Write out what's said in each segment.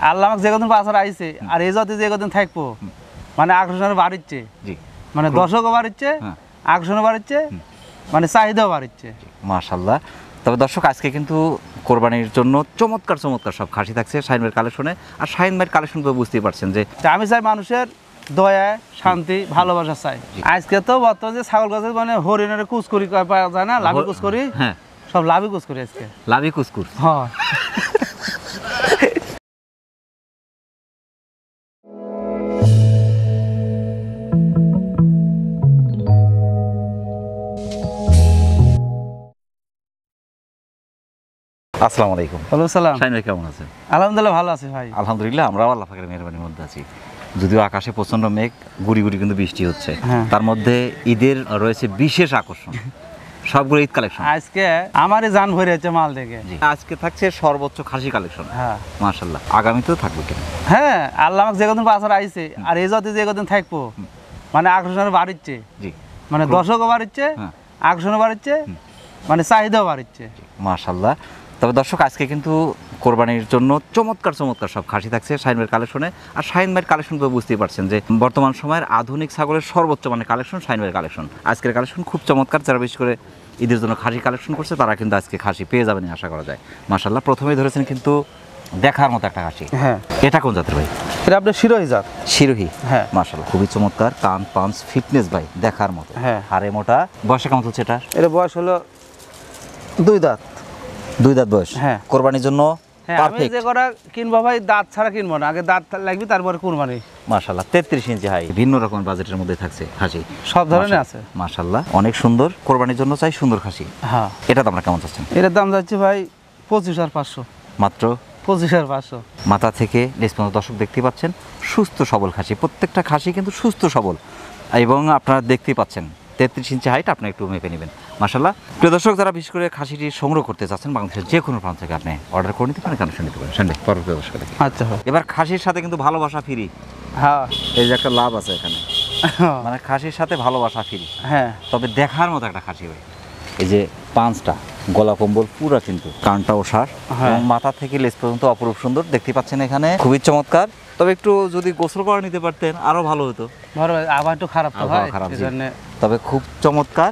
আল্লাহ আমাকে যে কদিন বাছর আইছে আর এই জাতি যে কদিন থাকবো মানে আকর্ষণের বাড়িচ্ছে মানে দর্শকও বাড়িচ্ছে আকর্ষণও বাড়িচ্ছে মানে চাহিদাও বাড়িচ্ছে মাশাআল্লাহ। তবে দর্শক আজকে কিন্তু কোরবানির জন্য চমৎকার চমৎকার সব খাসি থাকছে শাহিন ভাইয়ের কালেকশনে। আর শাহিন ভাইয়ের কালেকশন তো বুঝতেই পারছেন যে আমি চাই মানুষের দয়া শান্তি ভালোবাসা চাই। আজকে তো বর্তমানে যে ছাগল গাছের মানে হরিণের কুচকুরি পাওয়া যায় না, লাভি কুচকুরি, হ্যাঁ সব লাভি কুচকুরি আজকে লাভি কুচকুর। হ্যাঁ আসসালামু আলাইকুম। ওয়ালাইকুম সালাম। শাহিন ভাই কেমন আছেন? আলহামদুলিল্লাহ ভালো আছি ভাই। আলহামদুলিল্লাহ আমরাও আল্লাহ পাকের মেহেরবানির মধ্যে আছি। যদিও আকাশে প্রচন্ড মেঘ, গুড়ি গুড়ি কিন্তু বৃষ্টি হচ্ছে, তার মধ্যে ঈদের রয়েছে বিশেষ আকর্ষণ, সবগুলো ঈদ কালেকশন। আজকে আমারই জান ভরে আছে মাল দেখে। আজকে থাকছে সর্বোচ্চ খাসি কালেকশন। হ্যাঁ মাশাআল্লাহ, আগামীতেও থাকবে কিনা? হ্যাঁ আল্লাহ আমাকে যে কদিন বাছর আইছে আর এই জাতি যে কদিন থাকবো মানে আকর্ষণের বাড়িচ্ছে, মানে দর্শকও বাড়িচ্ছে আকর্ষণও বাড়িচ্ছে মানে চাহিদাও বাড়িচ্ছে। মাশাআল্লাহ। তবে দর্শক আজকে কিন্তু কোরবানির জন্য চমৎকার চমৎকার সব খাসি থাকছে শাহিন ভাইয়ের কালেকশনে। আর শাহিন ভাইয়ের কালেকশন তো বুঝতেই পারছেন যে বর্তমান সময়ের আধুনিক ছাগলের সর্বোচ্চ মানে কালেকশন শাহিন ভাইয়ের কালেকশন। আজকের কালেকশন খুব চমৎকার। যারা বিশেষ করে ঈদের জন্য খাসি কালেকশন করছে তারা কিন্তু আজকে খাসি পেয়ে যাবেন আশা করা যায়। মাশাআল্লাহ। প্রথমেই ধরেছেন কিন্তু দেখার মতো একটা খাসি। হ্যাঁ এটা কোন জাতের ভাই? এটা আপনার শিরোহী জাত। শিরোহী। হ্যাঁ মাশাআল্লাহ, খুবই চমৎকার, কান পাঞ্চ ফিটনেস ভাই দেখার মতো। হ্যাঁ হাড়ে মোটা। বয়সে কেমন চলছে এটা? এর বয়স হলো 2 দাঁত। 2 দাঁত বয়স। হ্যাঁ কোরবানির জন্য আমি যে করা কিনবো ভাই দাঁত ছাড়া কিনবো না, আগে দাঁত লাগবে তারপরে কুরবানি। মাশাআল্লাহ 33 ইঞ্চি হাই, ভিন্ন রকম বাজেটের মধ্যে থাকছে খাসি, সব ধরনের আছে। মাশাআল্লাহ অনেক সুন্দর, কোরবানির জন্য চাই সুন্দর খাসি। হ্যাঁ এটা দামটা কেমন চাচ্ছেন? এটার দাম যাচ্ছে ভাই 25,500। মাত্র 25,500। মাথা থেকে লেজ পর্যন্ত দর্শক দেখতে পাচ্ছেন সুস্থ সবল খাসি, প্রত্যেকটা খাসি কিন্তু সুস্থ সবল এবং আপনারা দেখতেই পাচ্ছেন 33 ইঞ্চি হাইট। আপনি একটু মেপে নেবেন। মাশাআল্লাহ। প্রিয় দর্শক যারা বিশেষ করে খাসিটি সংগ্রহ করতে চাচ্ছেন বাংলাদেশের যে কোনো প্রান্ত থেকে আপনি অর্ডার করে নিতে পারেন, কানেকশন নিতে পারেন। সন্ধ্যে পরবর্তী দর্শক আচ্ছা এবার খাসির সাথে কিন্তু ভালোবাসা ফ্রি। হ্যাঁ এই যে একটা লাভ আছে এখানে, মানে খাসির সাথে ভালোবাসা ফ্রি। হ্যাঁ তবে দেখার মতো একটা খাসি ভাই। এই যে পাঁচটা গলা কম্বল পুরা, কিন্তু কানটা ওষার এবং মাথা থেকে লেজ পর্যন্ত অপরূপ সুন্দর দেখতে পাচ্ছেন এখানে, খুবই চমৎকার। তবে একটু যদি গোসল করে নিতে পারতেন আরো ভালো হতো। আবার একটু খারাপ তো ভাই, তবে খুব চমৎকার,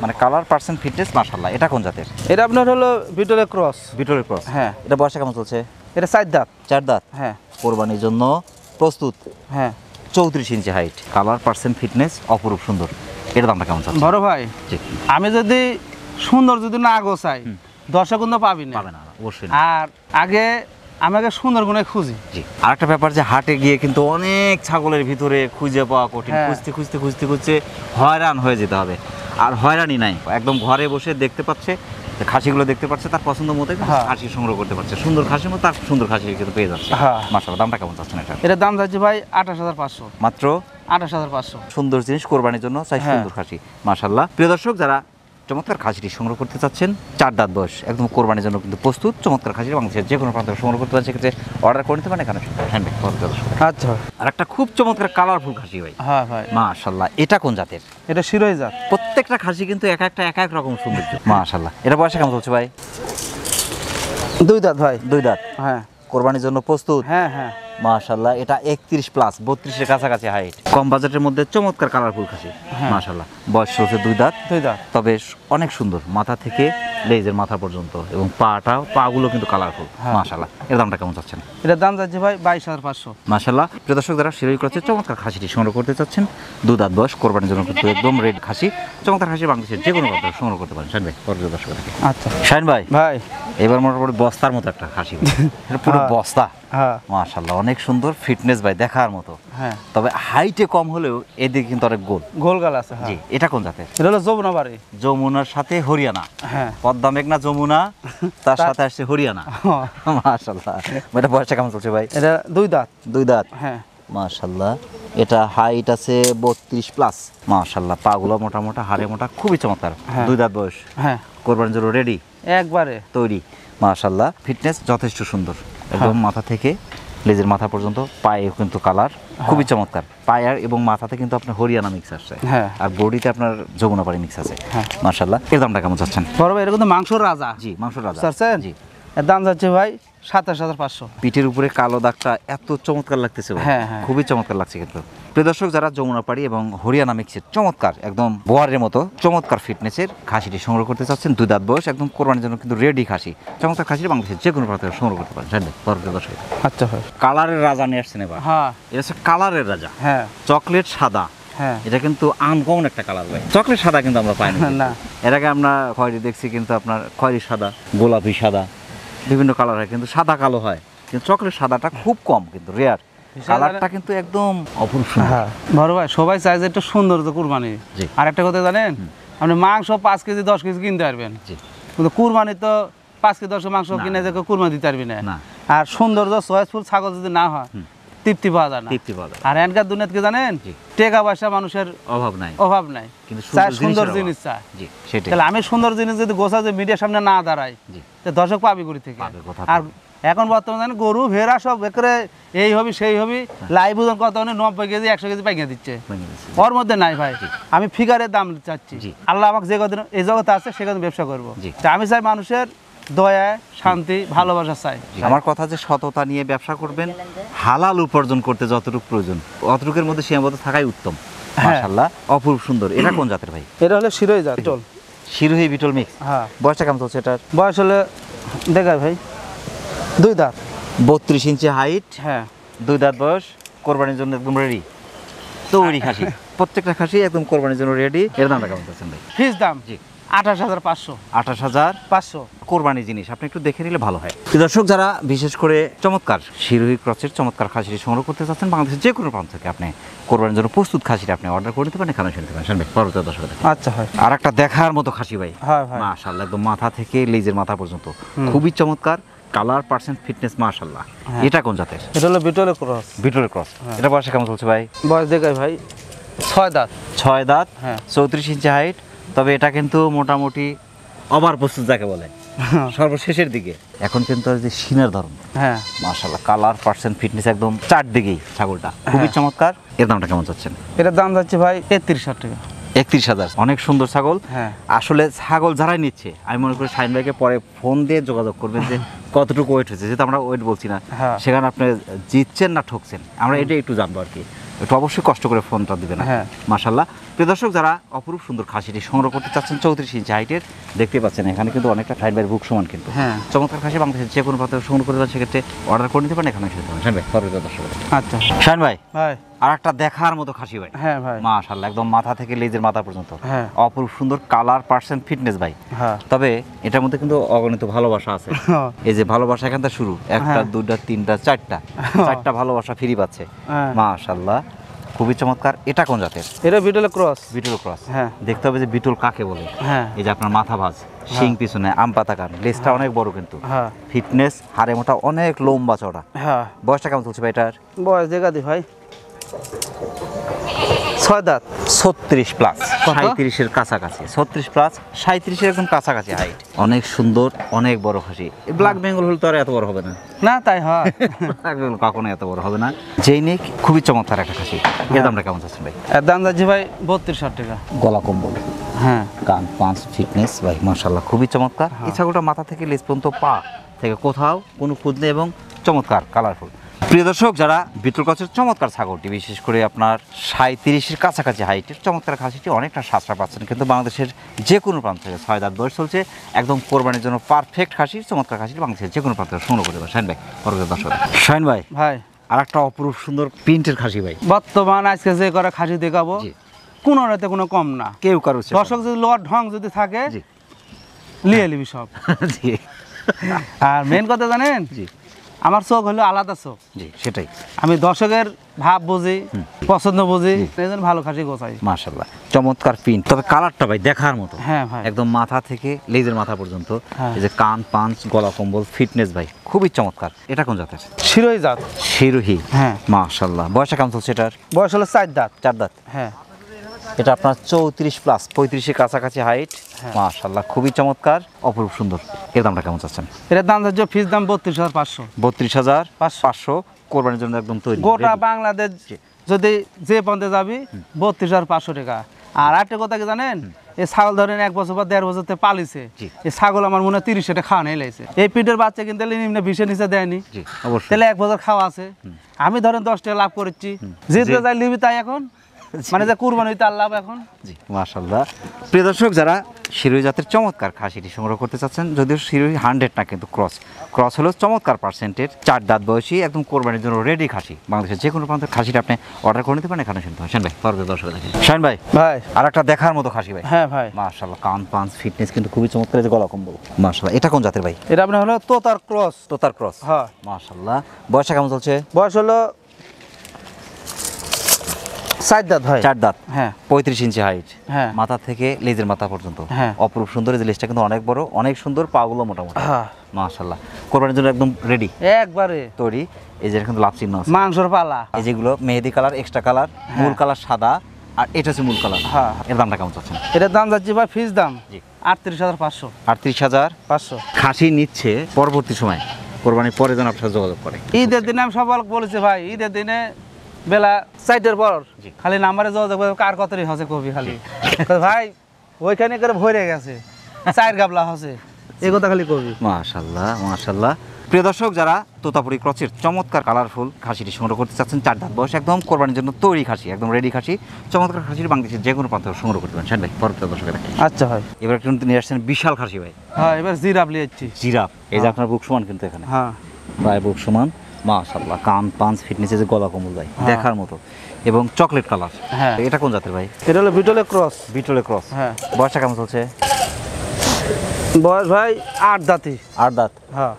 মানে কালার পার্সেন্ট ফিটনেস মাশাআল্লাহ। এটা কোন জাতের? এটা আপনার হলো ভিটোরিয়া ক্রস। ভিটোরিয়া ক্রস। হ্যাঁ। এটা বয়সে কেমন চলছে? এটা 4 দাঁত। 4 দাঁত। হ্যাঁ। কোরবানির জন্য প্রস্তুত। হ্যাঁ। 34 ইঞ্চি হাইট, কালার পার্সেন্ট ফিটনেস অপরূপ সুন্দর। এটা দামটা কেমন চলছে? বড় ভাই আমি যদি সুন্দর যদি না গোছাই দর্শক কিন্তু পাবি না। পাবে না অবশ্যই। আর আগে আমাকে সুন্দর গুণে খুঁজি। জি। আরেকটা ব্যাপার যে হাটে গিয়ে কিন্তু অনেক ছাগলের ভিতরে খুঁজে পাওয়া কঠিন, খুঁজতে খুঁজতে খুঁজতে খুঁজতে হয়রান হয়ে যেতে হবে। আর হয়রানি নাই, একদম ঘরে বসে দেখতে পাচ্ছে খাসিগুলো, দেখতে পাচ্ছে তার পছন্দ মতো খাসি সংগ্রহ করতে পারছে, সুন্দর খাসির মতো তার সুন্দর খাসি কিন্তু পেয়ে যাচ্ছে। মাশাআল্লাহ। দামটা কেমন চাচ্ছেন এটা? এটার দাম যাচ্ছে ভাই 28,500। মাত্র 28,500। সুন্দর জিনিস কোরবানির জন্য চাই সুন্দর খাসি। মাশাআল্লাহ। প্রিয় দর্শক যারা চমৎকার খাসিটি সংগ্রহ করতে চাচ্ছেন, 4 দাঁত বয়স, একদম কোরবানির জন্য কিন্তু প্রস্তুত, চমৎকার খাসি বাংলাদেশের যে কোনো প্রান্ত সংগ্রহ করতে পারছে, সেক্ষেত্রে অর্ডার করে নিতে পারেন এখানে। আচ্ছা। আর একটা খুব চমৎকার কালারফুল খাসি ভাই। হ্যাঁ ভাই মাশাআল্লাহ। এটা কোন জাতের? এটা শিরোহী জাত। প্রত্যেকটা খাসি কিন্তু এক এক রকম সৌন্দর্য। মাশাআল্লাহ। এটা বয়সে কেমন চলছে ভাই? 2 দাঁত ভাই। 2 দাঁত। হ্যাঁ। কোরবানির জন্য প্রস্তুত। হ্যাঁ হ্যাঁ। মাশাআল্লাহ। এটা 31 প্লাস, 32 এর কাছাকাছি হাইট, কম বাজেটের মধ্যে চমৎকার কালারফুল খাসি। মাশাআল্লাহ। বয়স চলছে 2 দাঁত। 2 দাঁত। তবে অনেক সুন্দর, মাথা থেকে লেজের মাথা পর্যন্ত এবং পাগুলো কিন্তু কালারফুল। মাশাআল্লাহ। এর দামটা কেমন চাচ্ছেন? এটার দাম যাচ্ছে ভাই 22,500। মাশাআল্লাহ। প্রিয় দর্শক যারা শিরোহী ক্রসের চমৎকার খাসিটি সংগ্রহ করতে চাচ্ছেন, 2 দাঁত বয়স, কোরবানির জন্য কিন্তু একদম রেড খাসি, চমৎকার খাসি বাংলাদেশের যে কোনো প্রান্ত সংগ্রহ করতে পারেন। শাহিন ভাই পরবর্তী দর্শক। আচ্ছা শাহিন ভাই ভাই এবার মোটামুটি বস্তার মতো একটা খাসি, এটা পুরো বস্তা। হ্যাঁ। মাশাআল্লাহ অনেক সুন্দর, ফিটনেস ভাই দেখার মতো। হ্যাঁ। তবে হাইটে কম হলেও এদিকে কিন্তু অনেক গোল গাল আছে। জি। এটা কোন জাতের? এটা হলো যমুনা বাড়ি। যমুনার সাথে হরিয়ানা। হ্যাঁ। পদ্মা মেঘনা যমুনা, তার সাথে আসছে হরিয়ানা। মাশাআল্লাহ। এটা বয়সটা কেমন চলছে ভাই? এটা 2 দাঁত। 2 দাঁত। হ্যাঁ। মাশাআল্লাহ। এটা হাইট আছে 32 প্লাস। মাশাআল্লাহ। পাগুলো মোটা মোটা, হাড়ে মোটা, খুবই চমৎকার। 2 দাঁত বয়স। হ্যাঁ। কোরবানির জন্য রেডি একবারে তৈরি। মাশাআল্লাহ। ফিটনেস যথেষ্ট সুন্দর, একদম মাথা থেকে লেজের মাথা পর্যন্ত। পায়ে কিন্তু কালার খুবই চমৎকার, পায়ে এবং মাথাতে কিন্তু আপনার হরিয়ানা মিক্স আসছে। হ্যাঁ। আর বডিতে আপনার যমুনা পাড়ি মিক্স আছে। মাশাআল্লাহ। এর দামটা কেমন চাচ্ছেন? বড় ভাই এটা কিন্তু মাংসর রাজা। জি, মাংসর রাজা। চাচ্ছেন? জি। এর দাম যাচ্ছে ভাই 27,500। পিঠের উপরে কালো দাগটা এত চমৎকার লাগতেছে ভাই। হ্যাঁ, হ্যাঁ। খুবই চমৎকার লাগছে কিন্তু। প্রিয় দর্শক, যারা যমুনাপাড়ি এবং হরিয়ানা মিক্সের চমৎকার একদম বোয়ারের মতো চমৎকার ফিটনেসের খাসিটি সংগ্রহ করতে চাচ্ছেন, 2 দাঁত বয়স, একদম কোরবানির জন্য কিন্তু রেডি খাসি, চমৎকার খাসি বাংলাদেশের যে কোনো প্রান্ত থেকে সংগ্রহ করতে পারেন। জানেন প্রিয় দর্শক, আচ্ছা ভাই। কালারের রাজা নিয়ে আসছেন এবার। হ্যাঁ এটা হচ্ছে কালারের রাজা, হ্যাঁ চকলেট সাদা। হ্যাঁ। এটা কিন্তু আনকমন একটা কালার ভাই, চকলেট সাদা কিন্তু আমরা পাই না। না। এর আগে আমরা খয়েরি দেখছি, কিন্তু আপনার খয়েরি সাদা, গোলাপি সাদা, বিভিন্ন কালার হয়, কিন্তু সাদা কালো হয়, কিন্তু চকলেট সাদাটা খুব কম, কিন্তু রেয়ার। কালারটা কিন্তু একদম অপূর্ব সুন্দর। হ্যাঁ বড় ভাই, সবাই চায় যে একটু সৌন্দর্য কুরবানি। জি। আর একটা কথা জানেন, আপনি মাংস 5 কেজি 10 কেজি কিনতে পারবেন, জি। কিন্তু কুরবানি তো 5 কেজি 10 মাংস কিনে যে কুরবানি দিতে পারবি না। না। আর সৌন্দর্য চয়েসফুল ছাগল যদি না হয়, তৃপ্তি পাওয়া যায় না। তৃপ্তি পাওয়া যায় না। আর এনকার দুনিয়াতে কি জানেন, জি। টাকা পয়সা মানুষের অভাব নাই, অভাব নাই, কিন্তু চায় সুন্দর সুন্দর জিনিস চায়। জি, সেটাই। তাহলে আমি সুন্দর জিনিস যদি গোছা যে মিডিয়ার সামনে না দাঁড়াই, জি। তো দর্শক পাবি করি থেকে। পাবে কোথা আর এখন বর্তমানে গরু ভেড়া সব একরে এই হবি সেই হবি, লাইভ ওজন কত 90 কেজি 100 কেজি পাইকে দিচ্ছে, ভেঙে দিচ্ছে। ওর মধ্যে নাই ভাই। আমি ফিগারের দাম চাচ্ছি। জি। আল্লাহ আমাকে যে কদিন এই জগতে আছে সে কদিন ব্যবসা করবো। জি। তা আমি চাই মানুষের দয়া, শান্তি, ভালোবাসা চাই। আমার কথা যে সততা নিয়ে ব্যবসা করবেন, হালাল উপার্জন করতে যতটুকু প্রয়োজন অতটুকুর মধ্যে সীমাবদ্ধ থাকাই উত্তম। হ্যাঁ। মাশাআল্লাহ, অপূর্ব সুন্দর। এটা কোন জাতের ভাই? এটা হলো শিরোই জাত চল। শিরোহী বিটল মিক্স। হ্যাঁ। বয়সটা কেমন চলছে এটার? বয়স হলে দেখায় ভাই 2 দাঁত। 32 ইঞ্চি হাইট, হ্যাঁ 2 দাঁত বয়স, কোরবানির জন্য একদম রেডি, তৈরি খাসি। প্রত্যেকটা খাসি একদম কোরবানির জন্য রেডি। এর দামটা কেমন চাচ্ছেন ভাই? ফিস দাম জি। 28,500। 28,500। কোরবানি জিনিস আপনি একটু দেখে নিলে ভালো হয়। প্রিয় দর্শক, যারা বিশেষ করে চমৎকার শিরোহী ক্রসের চমৎকার খাসিটি সংগ্রহ করতে চাচ্ছেন, বাংলাদেশের যে কোনো প্রান্ত থেকে আপনি কোরবানির জন্য প্রস্তুত খাসিটা আপনি অর্ডার করে নিতে পারেন, এখানে শুনতে পারেন। শুনবেন পরবর্তী দর্শক। আচ্ছা হয়। আর একটা দেখার মতো খাসি ভাই। হ্যাঁ ভাই। মাশাআল্লাহ, একদম মাথা থেকে লেজের মাথা পর্যন্ত খুবই চমৎকার কালার, পার্সেন্ট, ফিটনেস, মাশাআল্লাহ। এটা কোন জাতের? এটা হলো বিটলের ক্রস। বিটলের ক্রস। এটা বয়সে কেমন চলছে ভাই? বয়স দেখায় ভাই 6 দাঁত। 6 দাঁত, হ্যাঁ। 34 ইঞ্চি হাইট। তবে এটা কিন্তু মোটামুটি ওভার প্রস্তুত যাকে বলে, সর্বশেষের দিকে। এখন কিন্তু যে সিনের ধরন, হ্যাঁ মাশাআল্লাহ, কালার, পার্সেন্ট, ফিটনেস একদম চারদিকেই ছাগলটা খুবই চমৎকার। এর দামটা কেমন চাচ্ছেন? এটার দাম যাচ্ছে ভাই 33,000 টাকা। 31,000। অনেক সুন্দর ছাগল। হ্যাঁ। আসলে ছাগল যারাই নিচ্ছে, আমি মনে করি শাহিন ভাইকে পরে ফোন দিয়ে যোগাযোগ করবেন যে কতটুকু ওয়েট হয়েছে, যেহেতু আমরা ওয়েট বলছি না, হ্যাঁ। সেখানে আপনি জিতছেন না ঠকছেন, আমরা এটা একটু জানবো আর কি। একটু অবশ্যই কষ্ট করে ফোনটা দিবেন। হ্যাঁ। মাশাআল্লাহ। প্রিয় দর্শক, যারা অপরূপ সুন্দর খাসিটি সংগ্রহ করতে চাচ্ছেন, 34 ইঞ্চি হাইটের, দেখতে পাচ্ছেন এখানে কিন্তু অনেকটা শাহিন ভাইয়ের বুক সমান কিন্তু। হ্যাঁ। চমৎকার খাসি বাংলাদেশের যে কোনো প্রান্তে সংগ্রহ করতে পারেন, সেক্ষেত্রে অর্ডার করে নিতে পারেন, এখানে এসে শাহিন ভাই পরবর্তী দর্শক। আচ্ছা শাহিন ভাই, ভাই। আর একটা দেখার মতো খাসি ভাই। হ্যাঁ ভাই। মাশাআল্লাহ, একদম মাথা থেকে লেজের মাথা পর্যন্ত হ্যাঁ। অপরূপ সুন্দর কালার, পার্সেন্ট, ফিটনেস ভাই। হ্যাঁ। তবে এটার মধ্যে কিন্তু অগণিত ভালোবাসা আছে। এই যে ভালোবাসা এখান থেকে শুরু, 1টা 2টা 3টা 4টা ভালোবাসা ফ্রি পাচ্ছে। হ্যাঁ। মাশাআল্লাহ, খুবই চমৎকার। এটা কোন জাতের? এটা বিটলের ক্রস। Beetle cross. হ্যাঁ। দেখতে হবে যে বিটল কাকে বলে। হ্যাঁ। এই যে আপনার মাথা ভাঁজ, শিং পিছনে, আম পাতা কান, লেজটা অনেক বড় কিন্তু। হ্যাঁ। ফিটনেস, হাড়ে মোটা, অনেক লম্বা চড়া। হ্যাঁ। বয়সটা কেমন চলছে ভাই এটার? বয়স দেখা দি ভাই 6 দাঁত। 36 প্লাস, কত? 37-এর কাছাকাছি। 36 প্লাস, 37-এর একদম কাছাকাছি হাইট। অনেক সুন্দর, অনেক বড় খাসি। ব্ল্যাক বেঙ্গল হলে তো আর এত বড় হবে না। না তাই হয়। ব্ল্যাক বেঙ্গল কখনো এত বড় হবে না। যেই নিক, খুবই চমৎকার একটা খাসি। এর দামটা কেমন চাচ্ছেন ভাই? এর দাম যাচ্ছে ভাই 32,000 টাকা। গলা কম্বল, হ্যাঁ। কান, পাঁচ, ফিটনেস ভাই মাশাআল্লাহ, খুবই চমৎকার। এই ছাগলটা মাথা থেকে লেজ পর্যন্ত, পা থেকে কোথাও কোনো খুঁত নেই এবং চমৎকার কালারফুল। প্রিয় দর্শক, যারা বিটল ক্রসের চমৎকার ছাগলটি, বিশেষ করে আপনার 37-এর কাছাকাছি হাইটের চমৎকার খাসিটি অনেকটা সাশ্রয় পাচ্ছেন কিন্তু বাংলাদেশের যে কোনো প্রান্ত থেকে। 6 দাঁত বয়স চলছে, একদম কোরবানির জন্য পারফেক্ট খাসি, চমৎকার খাসি বাংলাদেশের যে কোনো প্রান্ত থেকে সংগ্রহ করতে পারেন। শাহিন ভাই পরবর্তী দর্শক। শাহিন ভাই, ভাই আর একটা অপরূপ সুন্দর প্রিন্টের খাসি ভাই। বর্তমান আজকে যে করে খাসি দেখাবো, জি। কোনো রাতে কোনো কম না। কেউ কারো দর্শক যদি লোয়ার ঢং যদি থাকে, জি। লিয়ে নিবি সব। জি। আর মেন কথা জানেন, জি। আমার চোখ হলো আলাদা চোখ। জি, সেটাই। আমি দর্শকের ভাব বুঝি, পছন্দ বুঝি, এই জন্য ভালো খাসি গোছাই। মাশাআল্লাহ, চমৎকার প্রিন্ট। তবে কালারটা ভাই দেখার মতো। হ্যাঁ ভাই। একদম মাথা থেকে লেজের মাথা পর্যন্ত, হ্যাঁ। এই যে কান, পাঁচ, গলা কম্বল, ফিটনেস ভাই খুবই চমৎকার। এটা কোন জাতের? শিরোই জাত। শিরোহী। হ্যাঁ। মাশাআল্লাহ, বয়সটা কেমন চলছে এটার? বয়স হলো 4 দাঁত। 4 দাঁত। হ্যাঁ। এটা আপনার 34 প্লাস, 35-এর কাছাকাছি হাইট। হ্যাঁ। মাশাআল্লাহ, খুবই চমৎকার, অপরূপ সুন্দর। এর দামটা কেমন চাচ্ছেন? এটার দাম যাচ্ছে ফিস দাম 32,500। 32,500। কোরবানির জন্য একদম তৈরি। গোটা ready। বাংলাদেশ যদি যে পন্থে যাবি 32,500 টাকা। আর একটা কথা কি জানেন, এই ছাগল ধরেন 1 বছর বা 1.5 বছর পালিছে, এই ছাগল আমার মনে হয় 30 টাকা খাওয়া নিয়েছে। এই পিঠের বাচ্চা কিনতে নিম্নে 20 নিচে দেয়নি, তাহলে 1 বছর খাওয়া আছে। আমি ধরেন 10 টাকা লাভ করেছি, জিততে যাই লিবি তাই এখন মানে যে কুরবানি তার লাভ এখন। জি মাশাআল্লাহ। প্রিয় দর্শক, যারা শিরোহী জাতের চমৎকার খাসিটি সংগ্রহ করতে চাচ্ছেন, যদিও শিরোহী 100 না, কিন্তু ক্রস হলো চমৎকার পার্সেন্টের 4 দাঁত বয়সী একদম কোরবানির জন্য রেডি খাসি। বাংলাদেশের যে কোনো প্রান্তের খাসিটা আপনি অর্ডার করে নিতে পারেন এখানে শুনতে হয়। শাইন ভাই, পরবর্তী দর্শক দেখেন। শাইন ভাই, ভাই আর একটা দেখার মতো খাসি ভাই। হ্যাঁ ভাই মাশাআল্লাহ, কান পাঁচ ফিটনেস কিন্তু খুবই চমৎকার, এই যে গলা কম্বল মাশাআল্লাহ। এটা কোন জাতের ভাই? এটা আপনার হলো তোতার ক্রস। তোতার ক্রস, হ্যাঁ মাশাআল্লাহ। বয়সটা কেমন চলছে? বয়স হলো 4 দাঁত ভাই। 4 দাঁত, হ্যাঁ 35 ইঞ্চি হাইট, হ্যাঁ মাথা থেকে লেজের মাথা পর্যন্ত হ্যাঁ অপরূপ সুন্দর। এই যে লেজটা কিন্তু অনেক বড়, অনেক সুন্দর, পাগুলো মোটামুটি হ্যাঁ মাশাআল্লাহ। কোরবানির জন্য একদম রেডি একবারে তৈরি। এই যে কিন্তু লাভ চিহ্ন আছে, মাংসর পালা। এই যেগুলো মেহেদি কালার, এক্সট্রা কালার, মূল কালার সাদা, আর এটা হচ্ছে মূল কালার। হ্যাঁ এর দামটা কেমন চাচ্ছেন? এটার দাম যাচ্ছে ভাই ফিস দাম জি 38,500। 38,500 খাসি নিচ্ছে। পরবর্তী সময় কোরবানির পরে যেন আপনার যোগাযোগ করে। ঈদের দিনে আমি সব বলেছি ভাই, ঈদের দিনে বেলা 4টার পর খালি নাম্বারে যোগাযোগ করবে, কার কতই হসে কবি খালি ভাই ওইখানে করে ভরে গেছে 4 গাবলা হসে, এই কথা খালি কবি। মাশাআল্লাহ মাশাআল্লাহ। প্রিয় দর্শক, যারা তোতাপুরি ক্রসের চমৎকার কালারফুল খাসিটি সংগ্রহ করতে চাচ্ছেন, 4 দাঁত বয়স, একদম কোরবানির জন্য তৈরি খাসি, একদম রেডি খাসি, চমৎকার খাসির বাংলাদেশের যে কোনো প্রান্ত সংগ্রহ করতে পারেন। শাইন ভাই, পরবর্তী দর্শকের আচ্ছা ভাই। এবার কিন্তু নিয়ে আসছেন বিশাল খাসি ভাই। হ্যাঁ এবার জিরাফ লিয়েছি। জিরাফ, এই যে আপনার বুক সমান কিন্তু এখানে, হ্যাঁ প্রায় বুক সমান মাশাআল্লাহ। কান পাঁচ ফিটনেসে যে গলা কম্বল ভাই দেখার মতো, এবং চকলেট কালার। হ্যাঁ এটা কোন জাতের ভাই? এটা হলো বিটলে ক্রস। বিটলে ক্রস, হ্যাঁ। বয়সটা কেমন চলছে? বয়স ভাই 8 দাঁতি। 8 দাঁত। হ্যাঁ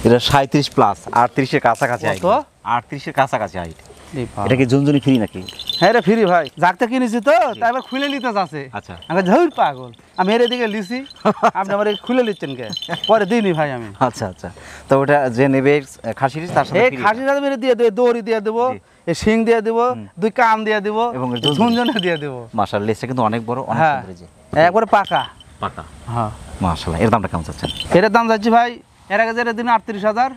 এটা 37 প্লাস, 38-এর কাছাকাছি হাইট। কত? 38-এর কাছাকাছি হাইট। এটা কি ঝুনঝুনি ফ্রি নাকি? হ্যাঁ এটা ফ্রি ভাই, জাগতে কিনেছি তো তাই এবার খুলে নিতে যাচ্ছে। আচ্ছা, আমি ঝৌর পাগল, আমি এর দিকে লিছি, আপনি আমার খুলে নিচ্ছেন কে? পরে দিইনি ভাই আমি। আচ্ছা আচ্ছা। তো ওটা যে নেবে খাসির, তার সাথে এই খাসির সাথে মেরে দিয়ে দেবো, দড়ি দিয়ে দেবো, এই শিং দিয়ে দেবো, 2 কান দিয়ে দেবো, এবং ঝুনঝুনে দিয়ে দেবো। মাশাআল্লাহ, লেজটা কিন্তু অনেক বড়, অনেক হ্যাঁ সুন্দর। যে একবারে পাকা পাকা, হ্যাঁ মাশাআল্লাহ। এর দামটা কেমন চাচ্ছেন? এটার দাম যাচ্ছে ভাই, এর আগে যেটা দিন 38,000,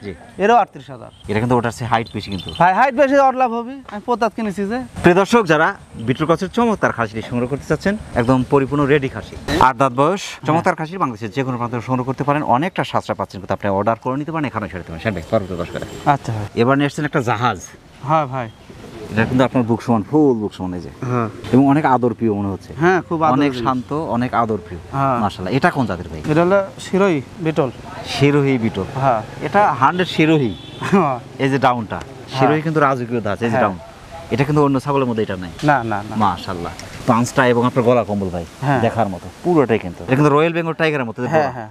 এরও 38,000। এটা কিন্তু ওটার চেয়ে হাইট বেশি কিন্তু ভাই হাইট বেশি অর লাভ হবে, আমি পোতাত কিনেছি যে। প্রিয় দর্শক, যারা বিটল ক্রসের চমৎকার খাসিটি সংগ্রহ করতে চাচ্ছেন, একদম পরিপূর্ণ রেডি খাসি, 8 দাঁত বয়স, চমৎকার খাসির বাংলাদেশের যে কোনো প্রান্ত সংগ্রহ করতে পারেন। অনেকটা সাশ্রয় পাচ্ছেন, কিন্তু আপনি অর্ডার করে নিতে পারেন, এখানে ছেড়ে দেবেন। শাইন ভাই, পরবর্তী দর্শক। আচ্ছা ভাই। এবার নিয়ে আসছেন একটা জাহাজ। হ্যাঁ ভাই, এটা কিন্তু আপনার বুক সমান, ফুল বুক সমান, এই যে, হ্যাঁ এবং অনেক আদর প্রিয় মনে হচ্ছে। হ্যাঁ খুব অনেক শান্ত, অনেক আদর প্রিয়। হ্যাঁ মাশাআল্লাহ। এটা কোন জাতের ভাই? এটা হলো শিরোই বিটল। শিরোহী বিটল, হ্যাঁ এটা 100 শিরোহী। এই যে ডাউনটা শিরোহী কিন্তু রাজকীয়তা আছে, এই যে হ্যাঁ। ডাউন, এটা কিন্তু অন্য ছাগলের মধ্যে এটা নাই। না না না মাশাআল্লাহ। পাঁচটা এবং আপনার গলা কম্বল ভাই হ্যাঁ। দেখার মতো পুরোটাই, কিন্তু এটা কিন্তু রয়্যাল বেঙ্গল টাইগারের মতো। হ্যাঁ হ্যাঁ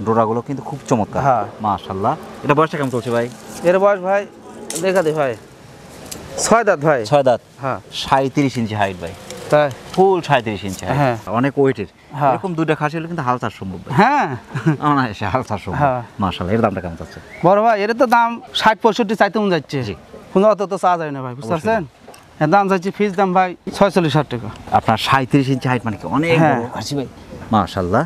ডোরাগুলো কিন্তু খুব চমৎকার। হ্যাঁ। মাশাআল্লাহ। এটা বয়সটা কেমন চলছে ভাই? এর বয়স ভাই দেখা দে ভাই 6 দাঁত ভাই। 6 দাঁত, হ্যাঁ 37 ইঞ্চি হাইট ভাই, তাই ফুল 37 ইঞ্চি হাইট, হ্যাঁ। অনেক ওয়েটের। হ্যাঁ। এরকম দুইটা খাসি হলে কিন্তু হাল চাষ সম্ভব ভাই, হ্যাঁ অনায়াসে হাল চাষ সম্ভব। হ্যাঁ। মাশাআল্লাহ। এর দামটা কেমন চাচ্ছে? বড় ভাই এর তো দাম 60-65 চাইতে মন যাচ্ছে, জি। কোনো অত তো চা যায় না ভাই, বুঝতে পারছেন? এর দাম যাচ্ছে ফিস দাম ভাই 46,000 টাকা। আপনার 37 ইঞ্চি হাইট মানে কি অনেক হ্যাঁ। বড় খাসি ভাই, মাশাআল্লাহ।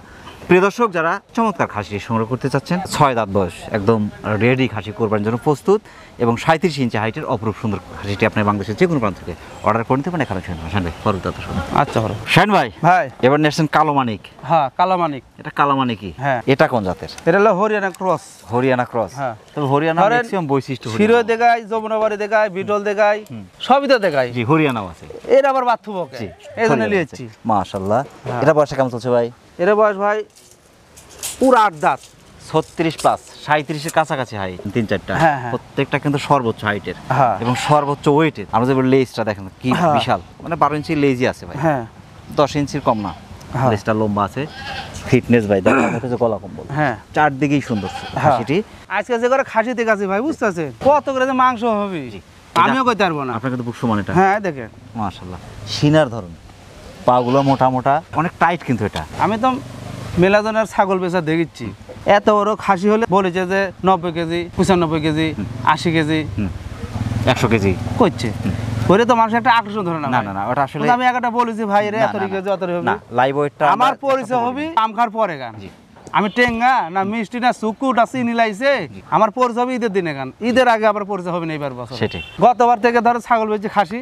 প্রিয় দর্শক, যারা চমৎকার খাসি সংগ্রহ করতে চাচ্ছেন, 6 দাঁত বয়স, একদম রেডি খাসি কোরবানির জন্য প্রস্তুত, এবং 37 ইঞ্চি হাইটের অপরূপ সুন্দর খাসিটি আপনি বাংলাদেশের যে কোনো প্রান্ত থেকে অর্ডার করে নিতে পারেন এখানে। শাইন ভাই, পরবর্তী দর্শক। আচ্ছা বড় শাইন ভাই, ভাই এবার নিয়েছেন কালো মানিক। হ্যাঁ কালো মানিক। এটা কালো মানিকই, হ্যাঁ। এটা কোন জাতের? এটা হলো হরিয়ানা ক্রস। হরিয়ানা ক্রস। হ্যাঁ। তবে হরিয়ানা ধরেন ম্যাক্সিমাম বৈশিষ্ট্য শিরোই দেখায়, যমুনাবাড়ি দেখায়, বিটল দেখায়, সবই তো দেখায়। জি, হরিয়ানাও আছে। এর আবার বাথু বকে, জি, এই জন্য হরিয়ানা নিয়েছি। আছে। মাশাআল্লাহ। হ্যাঁ। এটা বয়সটা কেমন চলছে ভাই? এর বয়স ভাই পুরো 8 দাঁত। 36 প্লাস, 37 এর কাছাকাছি হাইট, 3-4টা, হ্যাঁ, হ্যাঁ। প্রত্যেকটা কিন্তু সর্বোচ্চ হাইটের হ্যাঁ। এবং সর্বোচ্চ ওয়েটের। আমরা যে লেজটা দেখেন কি হ্যাঁ। বিশাল, মানে 12 ইঞ্চি লেজই আছে ভাই, হ্যাঁ 10 ইঞ্চির কম না। হ্যাঁ। লেজটা লম্বা আছে, ফিটনেস ভাই দেখার মতো, যে গলা কম্বল, হ্যাঁ চারদিকেই সুন্দর হ্যাঁ। খাসিটি। আজকে যে করে খাসি দেখাচ্ছি ভাই, বুঝতে পারছেন কত করে যে মাংস হবে আমিও কইতে পারবো না। আপনার কিন্তু বুক সমান এটা। হ্যাঁ দেখেন মাশাআল্লাহ। সিনার ধরন, পাগুলো মোটা মোটা, অনেক টাইট কিন্তু এটা। আমি তো মেলাজনের ছাগল বেচা দেখিচ্ছি, এত বড় খাসি হলে বলেছে যে 90 কেজি, 95 কেজি, 80 কেজি, 100 কেজি করছে। করে তো মানুষ একটা আকর্ষণ ধরে না না ভাই। না না, ওটা আসলে কিন্তু আমি একটা বলেছি ভাই রে না, এত না, কেজি অত হবে না, লাইভ ওয়েটটা আমার পরিচয় হবে আম খার পরে গান। আমি টেঙ্গা না মিষ্টি না সুকুট না চিনি লাইছে, আমার পরিচয় হবে ঈদের দিনে গান। ঈদের আগে আবার পরিচয় হবে না এবার বছর। সেটাই। গতবার থেকে ধরো ছাগল বেচে খাসি,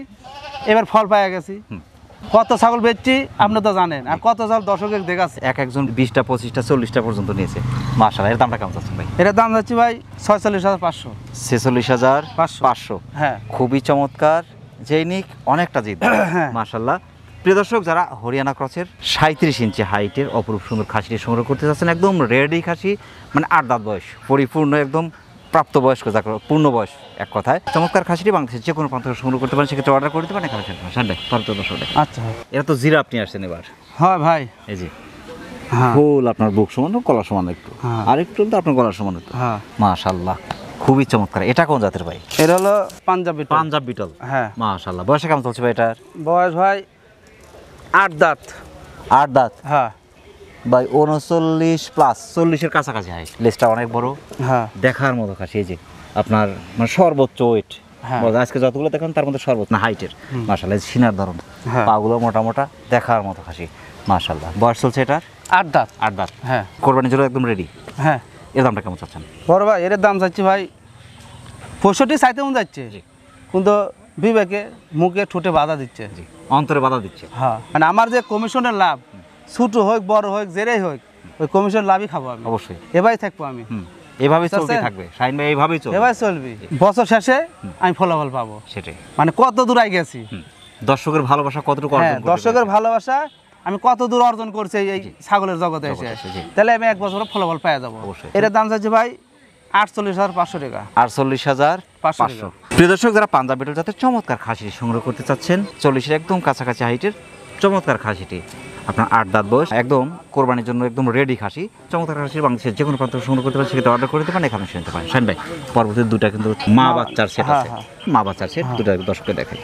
এবার ফল পাইয়া গেছি। কত ছাগল বেচছি আপনি তো জানেন, আর কত ছাগল দর্শকের দেখাচ্ছে। এক একজন 20টা 25টা 40টা পর্যন্ত নিয়েছে মাশাআল্লাহ। এর দামটা কেমন চাচ্ছেন ভাই? এটার দাম যাচ্ছে ভাই 46,500। 46,500। হ্যাঁ খুবই চমৎকার জৈনিক, অনেকটা জিদ মাশাআল্লাহ। প্রিয় দর্শক, যারা হরিয়ানা ক্রসের 37 ইঞ্চি হাইটের অপরূপ সুন্দর খাসিটি সংগ্রহ করতে চাচ্ছেন, একদম রেডি খাসি, মানে 8 দাঁত বয়স, পরিপূর্ণ একদম প্রাপ্তবয়স্ক, যাকে পূর্ণ বয়স এক কথায়, চমৎকার খাসিটি বাংলাদেশের যে কোনো প্রান্ত থেকে সংগ্রহ করতে পারেন, সেক্ষেত্রে অর্ডার করে দিতে পারেন এখানে সানডে দর্শক। আচ্ছা এটা তো জিরা আপনি আসছেন এবার, হয় ভাই। এই যে হ্যাঁ ফুল আপনার বুক সমান, গলা সমান একটু, হ্যাঁ। আর একটু তো আপনার গলার সমান একটু, হ্যাঁ মাশাআল্লাহ খুবই চমৎকার। এটা কোন জাতের ভাই? এটা হলো পাঞ্জাবি। পাঞ্জাব বিটল। হ্যাঁ মাশাআল্লাহ। বয়সে কেমন চলছে ভাই এটার? বয়স ভাই 8 দাঁত। 8 দাঁত হ্যাঁ ভাই, 39 প্লাস, 40-এর কাছাকাছি হাইট। লেজটা অনেক বড়, হ্যাঁ দেখার মতো খাসি। এই যে আপনার মানে সর্বোচ্চ ওয়েট, হ্যাঁ। আজকে যতগুলো দেখেন তার মধ্যে সর্বোচ্চ না হাইটের, মাশাআল্লাহ। সিনার ধরন, হ্যাঁ। পাগুলো মোটা মোটা, দেখার মতো খাসি মাশাআল্লাহ। বয়স চলছে এটার 8 দাঁত। 8 দাঁত। হ্যাঁ কোরবানির জন্য একদম রেডি। হ্যাঁ এর দামটা কেমন চাচ্ছেন? বড় ভাই এর দাম চাচ্ছি ভাই 65 চাইতে মন যাচ্ছে, জি। কিন্তু বিবেকে মুখে ঠোঁটে বাধা দিচ্ছে। জি, অন্তরে বাধা দিচ্ছে। হ্যাঁ মানে আমার যে কমিশনের লাভ, ছোট হোক বড় হোক যেটাই হোক, ওই কমিশন লাভই খাবো আমি, অবশ্যই এবারই থাকবো আমি। এভাবেই বুঝতে চলতে পারছেন? থাকবে শাহিন ভাই, এইভাবেই চলবে, এবার চলবি, বছর শেষে আমি ফলাফল পাবো। সেটাই। মানে কত দূর আই গেছি, দর্শকের ভালোবাসা কতটুকু হ্যাঁ অর্জন করতে দর্শকের পেরেছেন? ভালোবাসা আমি কত দূর অর্জন করছি এই ছাগলের জগতে এসে, এসে, জি। তাহলে আমি 1 বছর ফলাফল পেয়ে যাবো। অবশ্যই। এর দাম চাচ্ছি ভাই 48,500 টাকা। 48,500 টাকা। প্রিয় দর্শক, যারা পাঞ্জাব বিটল জাতের চমৎকার খাসি সংগ্রহ করতে চাচ্ছেন, 40-এর একদম কাছাকাছি হাইটের চমৎকার খাসিটি, আপনার 8 দাঁত বয়স, একদম কোরবানির জন্য একদম রেডি খাসি, চমৎকার খাসি বাংলাদেশের যে কোনো প্রান্ত থেকে সংগ্রহ করতে পারেন, সেক্ষেত্রে অর্ডার করে দিতে পারেন, এখানে শুনতে পারেন। শাহিন ভাই, পরবর্তী দুটা কিন্তু মা বাচ্চার সেট হ্যাঁ, আছে, হ্যাঁ। মা বাচ্চার সেট দুটা দর্শককে দেখে।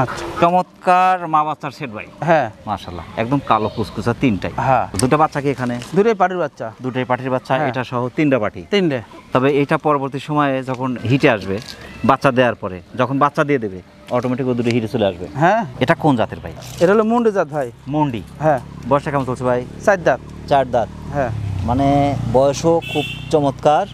আচ্ছা চমৎকার মা বাচ্চার সেট ভাই, হ্যাঁ মাশাআল্লাহ, একদম কালো কুচকুচা তিনটাই। হ্যাঁ দুটো বাচ্চা কি এখানে? দূরে পাটির বাচ্চা, দুটোই পাঠির বাচ্চা, হ্যাঁ। এটা সহ 3টা পাঠি। 3টে। তবে এটা পরবর্তী সময়ে যখন হিটে আসবে, বাচ্চা দেওয়ার পরে যখন বাচ্চা দিয়ে দেবে, অটোমেটিক দুটো হিটে চলে আসবে। হ্যাঁ এটা কোন জাতের ভাই? এটা হলো মুন্ডি জাত ভাই। মন্ডি। হ্যাঁ বয়সটা কেমন চলছে ভাই? 4 দাঁত। 4 দাঁত। হ্যাঁ মানে বয়সও খুব চমৎকার,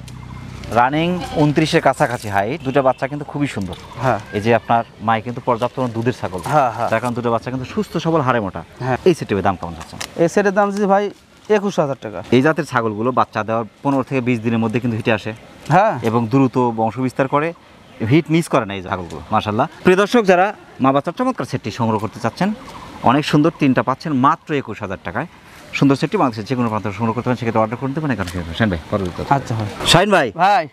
রানিং 29-এর কাছাকাছি হাইট। দুটো বাচ্চা কিন্তু খুবই সুন্দর। হ্যাঁ এই যে আপনার মাই কিন্তু পর্যাপ্ত দুধের ছাগল, হ্যাঁ হ্যাঁ তার কারণ দুটো বাচ্চা কিন্তু সুস্থ সবল, হাড়ে মোটা। হ্যাঁ। এই সেটের দাম কেমন যাচ্ছে? এই সেটের দাম চাচ্ছি ভাই 21,000 টাকা। এই জাতের ছাগলগুলো বাচ্চা দেওয়ার 15 থেকে 20 দিনের মধ্যে কিন্তু হিটে আসে হ্যাঁ এবং দ্রুত বংশ বিস্তার করে, হিট মিস করে না এই ছাগলগুলো মাশাআল্লাহ। প্রিয় দর্শক, যারা মা বাচ্চার চমৎকার সেটটি সংগ্রহ করতে চাচ্ছেন, অনেক সুন্দর 3টা পাচ্ছেন মাত্র 21,000 টাকায়। সুন্দর সেটটি বাংলাদেশের যে কোনো প্রান্ত থেকে সংগ্রহ করতে পারেন, সেক্ষেত্রে অর্ডার করে দেবেন এখানে। শাহিন ভাই, পরবর্তী। আচ্ছা ভাই। শাহিন ভাই, ভাই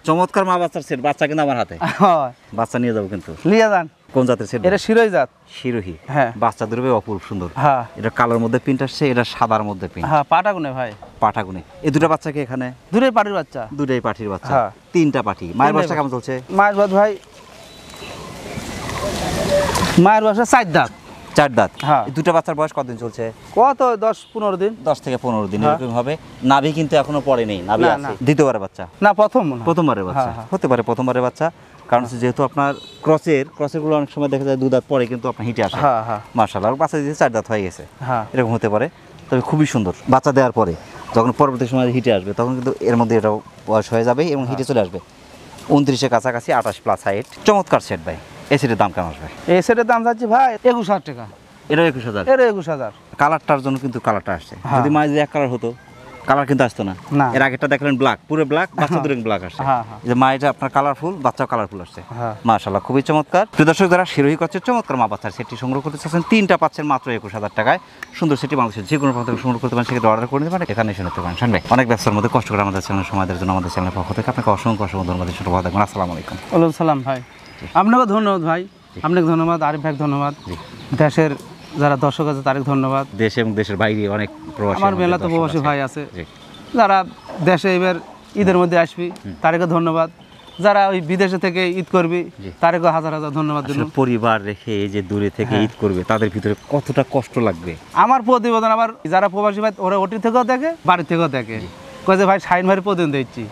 চমৎকার মা বাচ্চার সেট, বাচ্চা কিন্তু আমার হাতে, হয় বাচ্চা নিয়ে যাবো কিন্তু। লিয়া যান। কোন জাতের সেট? এটা শিরোই জাত। শিরোহী। হ্যাঁ বাচ্চা দুটোবে অপূর্ব সুন্দর। হ্যাঁ এটা কালোর মধ্যে প্রিন্ট আসছে, এটা সাদার মধ্যে প্রিন্ট, হ্যাঁ পাটা গুনে ভাই, পাঠাগুনে। এই দুটো বাচ্চা কি এখানে? দূরে পাটির বাচ্চা। দুটাই পাঠির বাচ্চা। হ্যাঁ। 3টা পাঠি। মায়ের তিনটাই বয়সটা কেমন চলছে? মায়ের বাদ ভাই, মায়ের বাসা 4 দাঁত। 4 দাঁত। হ্যাঁ। এই দুটো বাচ্চার বয়স কতদিন চলছে? কত 10-15 দিন। 10 থেকে 15 দিন হ্যাঁ। এরকম হবে। নাভি কিন্তু এখনো পড়ে নেই, নাভি না, আছে। না। দ্বিতীয়বারের বাচ্চা? না প্রথম মনে হয়। প্রথমবারের বাচ্চা। হ্যাঁ, হ্যাঁ। হতে পারে প্রথমবারের বাচ্চা, কারণ হচ্ছে যেহেতু আপনার ক্রসের গুলো অনেক সময় দেখা যায় 2 দাঁত পরে কিন্তু আপনার হিটে আসে। হ্যাঁ হ্যাঁ মাশাআল্লাহ, বাচ্চা দিতে 4 দাঁত হয়ে গেছে, হ্যাঁ এরকম হতে পারে। তবে খুবই সুন্দর। বাচ্চা দেওয়ার পরে যখন পরবর্তী সময় হিটে আসবে, তখন কিন্তু এর মধ্যে এটাও বয়স হয়ে যাবে এবং হিটে চলে আসবে। 29-এর কাছাকাছি, 28 প্লাস হাইট, চমৎকার সেট ভাই। এই সেটের দাম কেমন আসবে? এই সেটের দাম চাচ্ছি ভাই 21,000 টাকা। এটাও 21,000। এর 21,000। কালারটার জন্য কিন্তু কালারটা আসছে। হ্যাঁ। যদি মাঝে এক কালার হতো, কালার কিন্তু আসতো না। না। এর আগেরটা দেখলেন ব্ল্যাক, পুরো ব্ল্যাক, বাচ্চা দুটো ব্ল্যাক আসছে। হ্যাঁ, হ্যাঁ। এই যে মাইটা আপনার কালারফুল, বাচ্চাও কালারফুল আসছে। হ্যাঁ। মাশাআল্লাহ, খুবই চমৎকার। প্রিয় দর্শক, যারা শিরোহী করছে চমৎকার মা বাচ্চার সেটটি সংগ্রহ করতে চাচ্ছেন, 3টা পাচ্ছেন মাত্র 21,000 টাকায়। সুন্দর সেটটি বাংলাদেশের যে কোনো প্রান্ত থেকে সংগ্রহ করতে পারেন, সেক্ষেত্রে অর্ডার করে নিতে পারেন, এখানে এসে নিতে পারেন। শাহিন ভাই, অনেক ব্যবসার মধ্যে কষ্ট করে আমাদের চ্যানেল সময় দেওয়ার জন্য আমাদের চ্যানেলের পক্ষ থেকে আপনাকে অসংখ্য ধন্যবাদ। ছোট ভালো থাকবেন। আসসালামু আলাইকুম। ওয়ালাইকুম সালাম ভাই। আপনাকে ধন্যবাদ ভাই, আপনাকে ধন্যবাদ, আরিফ ভাই ধন্যবাদ, দেশের যারা দর্শক আছে তাদের ধন্যবাদ। দেশ এবং দেশের বাইরে অনেক প্রবাসী, আমার মেলা তো প্রবাসী ভাই আছে, যারা দেশে এবার ঈদের মধ্যে আসবি তাদেরকে ধন্যবাদ। যারা ওই বিদেশে থেকে ঈদ করবি তাদেরকে হাজার হাজার ধন্যবাদ দিল। পরিবার রেখে এই যে দূরে থেকে ঈদ করবে, তাদের ভিতরে কতটা কষ্ট লাগবে। আমার প্রতিবেদন আবার যারা প্রবাসী ভাই ওরা ওটি থেকেও দেখে, বাড়ি থেকেও দেখে, কয়েছে ভাই শাহিন ভাইয়ের প্রতিদিন দিচ্ছি,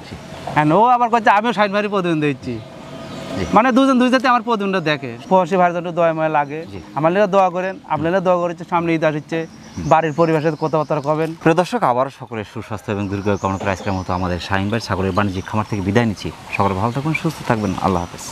হ্যাঁ ও আবার কয়েছে আমিও শাহিন ভাইয়ের প্রতিদিন দিচ্ছি। মানে দুজন দুই জাতি আমার প্রতিদিনটা দেখে। প্রবাসী ভাইয়ের জন্য দয়াময় লাগে। আমার লেগে দোয়া করেন, আপনারা দোয়া করেছে, সামনে ঈদ আসছে, বাড়ির পরিবেশের কথাবার্তা কবেন। প্রিয় দর্শক, আবারও সকলের সুস্বাস্থ্য এবং দীর্ঘায়ু কামনা করে আজকের মতো আমাদের শাহিন ভাই ছাগলের বাণিজ্যিক খামার থেকে বিদায় নিচ্ছি। সকলে ভালো থাকবেন, সুস্থ থাকবেন। আল্লাহ হাফেজ।